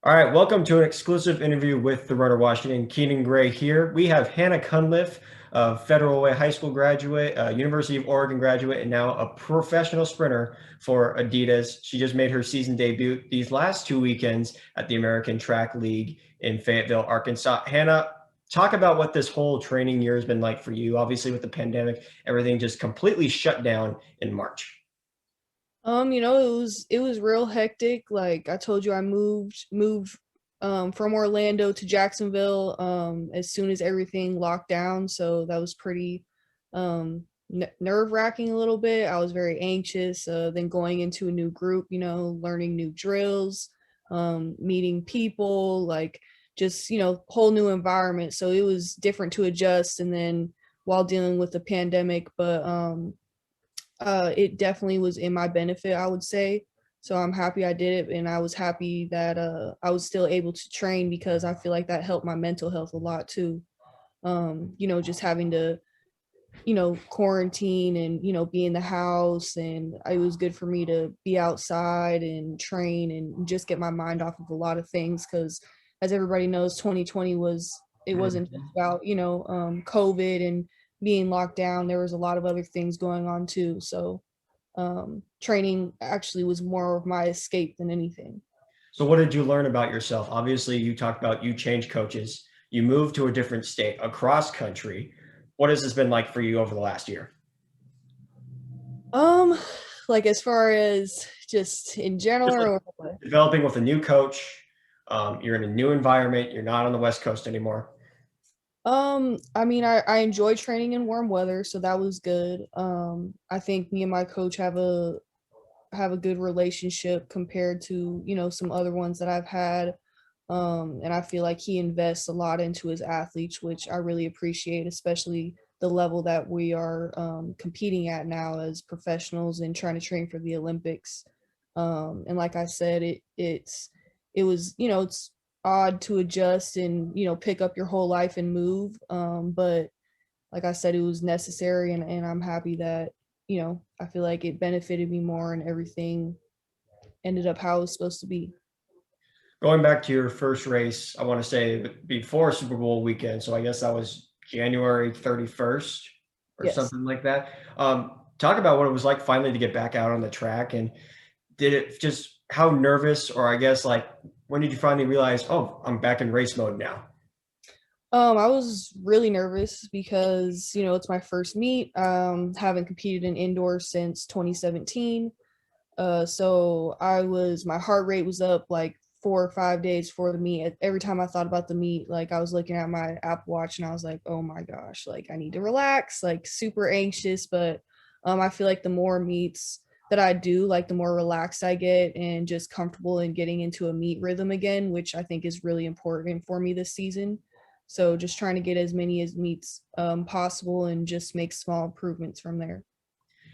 All right, welcome to an exclusive interview with the Runner Washington. Keenan Gray here. We have Hannah Cunliffe, a Federal Way High School graduate, a University of Oregon graduate, and now a professional sprinter for Adidas. She just made her season debut these last two weekends at the American Track League in Fayetteville, Arkansas. Hannah, talk about what this whole training year has been like for you. Obviously, with the pandemic, everything just completely shut down in March. It was real hectic. Like I told you, I moved from Orlando to Jacksonville as soon as everything locked down. So that was pretty nerve-wracking a little bit. I was very anxious. Then going into a new group, learning new drills, meeting people, like just whole new environment. So it was different to adjust. And then while dealing with the pandemic, but it definitely was in my benefit, I would say. So I'm happy I did it, and I was happy that I was still able to train because I feel like that helped my mental health a lot too. Just having to quarantine and be in the house, and it was good for me to be outside and train and just get my mind off of a lot of things because as everybody knows 2020 wasn't just about COVID and being locked down. There was a lot of other things going on too, so training actually was more of my escape than anything. So what did you learn about yourself? Obviously, you talked about you changed coaches, you moved to a different state across country. What has this been like for you over the last year? um like as far as just in Just like general or what? developing with a new coach, you're in a new environment, you're not on the West Coast anymore. I mean, I enjoy training in warm weather, so that was good. I think me and my coach have a good relationship compared to, some other ones that I've had. And I feel like he invests a lot into his athletes, which I really appreciate, especially the level that we are competing at now as professionals and trying to train for the Olympics. And like I said, it's odd to adjust and pick up your whole life and move. But like I said, it was necessary, and I'm happy that I feel like it benefited me more and everything ended up how it was supposed to be. Going back to your first race, I want to say before Super Bowl weekend, so I guess that was January 31st or Yes. something like that. Talk about what it was like finally to get back out on the track, and did it just how nervous, or I guess like when did you finally realize, oh, I'm back in race mode now? I was really nervous because, it's my first meet. Haven't competed in indoors since 2017. So my heart rate was up like 4 or 5 days before the meet. Every time I thought about the meet, like I was looking at my Apple Watch and I was like, oh my gosh, like I need to relax, like super anxious. But I feel like the more meets that I do, like the more relaxed I get and just comfortable in getting into a meet rhythm again, which I think is really important for me this season. So just trying to get as many as meets possible and just make small improvements from there.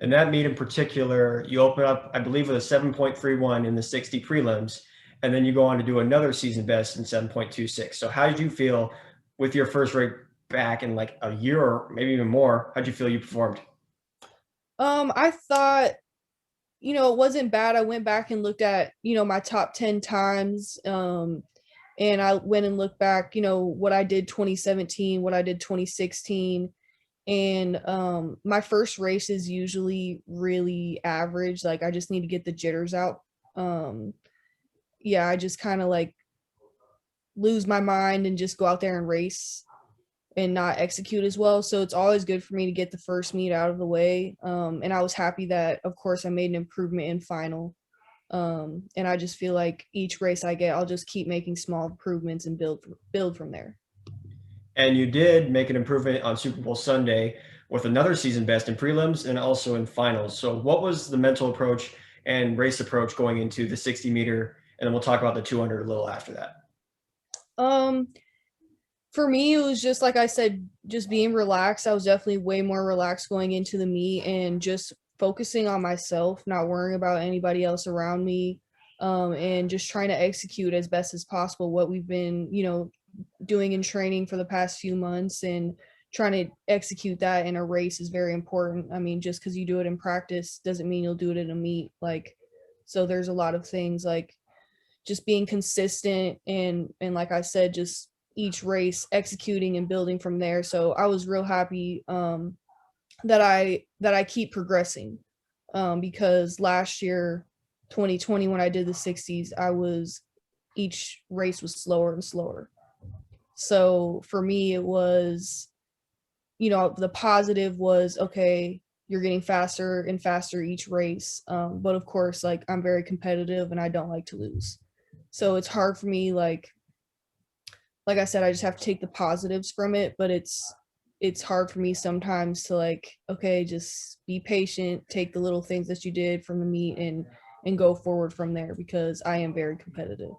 And that meet in particular, you open up, I believe, with a 7.31 in the 60 prelims, and then you go on to do another season best in 7.26. So how did you feel with your first race back in like a year or maybe even more? How'd you feel you performed? I thought, it wasn't bad. I went back and looked at, my top 10 times. And I went and looked back, what I did 2017, what I did 2016. And my first race is usually really average. Like I just need to get the jitters out. Um, yeah, I just kind of like lose my mind and just go out there and race and not execute as well. So it's always good for me to get the first meet out of the way. And I was happy that, of course, I made an improvement in final. And I just feel like each race I get, I'll just keep making small improvements and build from there. And you did make an improvement on Super Bowl Sunday with another season best in prelims and also in finals. So what was the mental approach and race approach going into the 60 meter? And then we'll talk about the 200 a little after that. Um, for me, it was just like I said, just being relaxed. I was definitely way more relaxed going into the meet and just focusing on myself, not worrying about anybody else around me, and just trying to execute as best as possible what we've been, doing in training for the past few months and trying to execute that in a race is very important. I mean, just because you do it in practice doesn't mean you'll do it in a meet. Like, so there's a lot of things like just being consistent and like I said, just each race executing and building from there. So I was real happy that I keep progressing, because last year 2020 when I did the 60s, I was each race was slower and slower. So for me, it was, the positive was, okay, you're getting faster and faster each race. But of course, like I'm very competitive and I don't like to lose. So it's hard for me, like I said, I just have to take the positives from it, but it's hard for me sometimes to like, okay, just be patient, take the little things that you did from the meet and go forward from there because I am very competitive.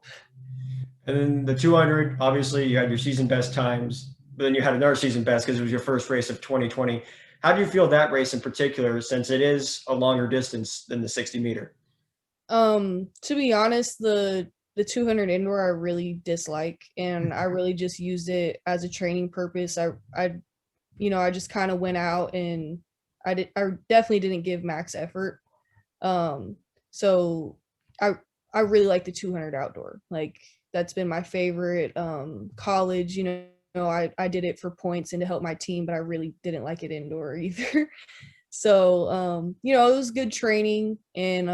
And then the 200, obviously you had your season best times, but then you had another season best because it was your first race of 2020. How do you feel that race in particular, since it is a longer distance than the 60-meter? To be honest, the 200 indoor I really dislike, and I really just used it as a training purpose. I just kind of went out and I definitely didn't give max effort. Um, so I I really like the 200 outdoor. Like that's been my favorite. College, I did it for points and to help my team, but I really didn't like it indoor either. So it was good training and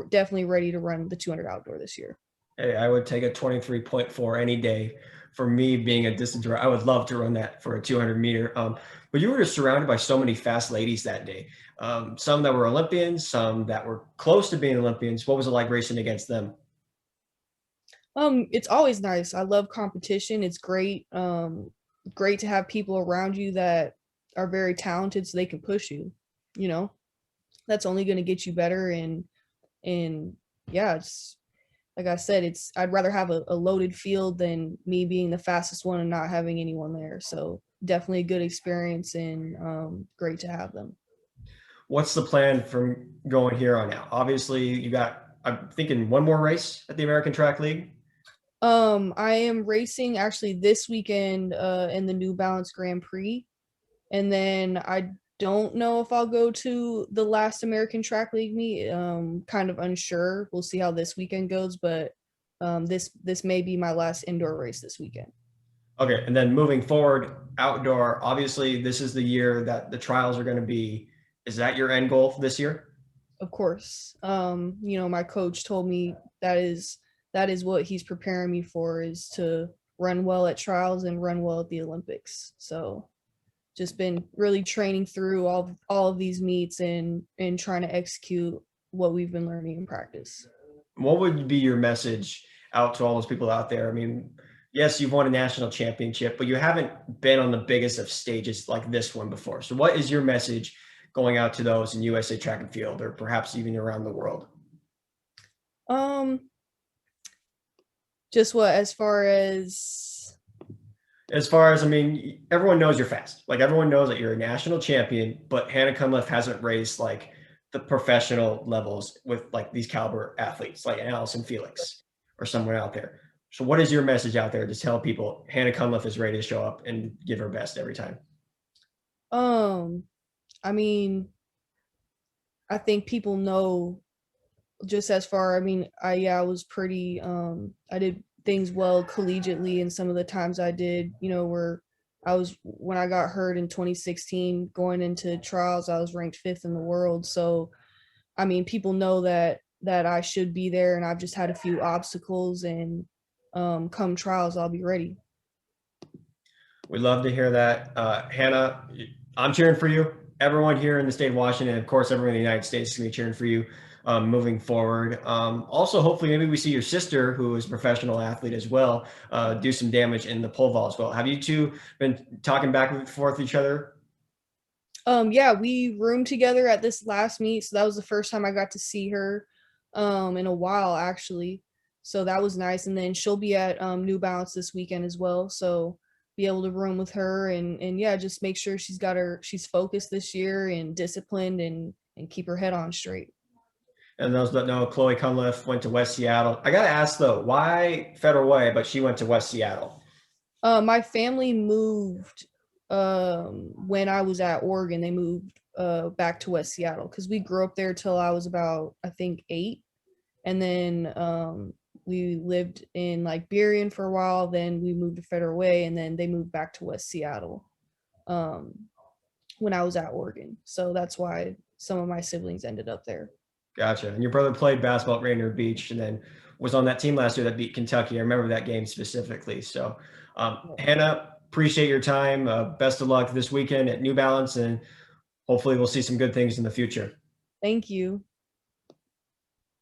definitely ready to run the 200 outdoor this year. Hey, I would take a 23.4 any day. For me, being a distance runner, I would love to run that for a 200-meter. But you were just surrounded by so many fast ladies that day. Some that were Olympians, some that were close to being Olympians. What was it like racing against them? It's always nice. I love competition. It's great. Great to have people around you that are very talented so they can push you. You know, that's only going to get you better. And yeah, it's like I said, I'd rather have a loaded field than me being the fastest one and not having anyone there. So definitely a good experience and great to have them. What's the plan from going here on out? Obviously, you got, I'm thinking, one more race at the American Track League. I am racing actually this weekend in the New Balance Grand Prix, and then I don't know if I'll go to the last American Track League meet. Kind of unsure. We'll see how this weekend goes, but this may be my last indoor race this weekend. Okay, and then moving forward, outdoor, obviously, this is the year that the trials are going to be. Is that your end goal for this year? Of course, my coach told me that is what he's preparing me for, is to run well at trials and run well at the Olympics. So just been really training through all of these meets and trying to execute what we've been learning in practice. What would be your message out to all those people out there? I mean, yes, you've won a national championship, but you haven't been on the biggest of stages like this one before. So, what is your message going out to those in USA Track and Field, or perhaps even around the world? Um, just what As far as, I mean, everyone knows you're fast. Like everyone knows that you're a national champion, but Hannah Cunliffe hasn't raced like the professional levels with like these caliber athletes, like Allison Felix or someone out there. So, what is your message out there to tell people Hannah Cunliffe is ready to show up and give her best every time? um, I mean, I think people know just as far. I mean, I was pretty. I did things well collegiately, and some of the times I did, where I was when I got hurt in 2016, going into trials, I was ranked fifth in the world. So I mean, people know that I should be there, and I've just had a few obstacles, and come trials, I'll be ready. We'd love to hear that. Hannah, I'm cheering for you. Everyone here in the state of Washington, of course, everyone in the United States is going to be cheering for you moving forward. Also, hopefully, maybe we see your sister, who is a professional athlete as well, do some damage in the pole vault as well. Have you two been talking back and forth with each other? Yeah, we roomed together at this last meet, so that was the first time I got to see her in a while actually. So that was nice. And then she'll be at New Balance this weekend as well. So be able to room with her and yeah, just make sure she's focused this year and disciplined and keep her head on straight. And those that know, Chloe Cunliffe went to West Seattle. I got to ask though, why Federal Way, but she went to West Seattle? My family moved when I was at Oregon. They moved back to West Seattle because we grew up there till I was about, I think, 8, and then we lived in like Burien for a while, then we moved to Federal Way, and then they moved back to West Seattle when I was at Oregon. So that's why some of my siblings ended up there. Gotcha. And your brother played basketball at Rainier Beach and then was on that team last year that beat Kentucky. I remember that game specifically. So, Hannah, appreciate your time. Best of luck this weekend at New Balance, and hopefully we'll see some good things in the future. Thank you.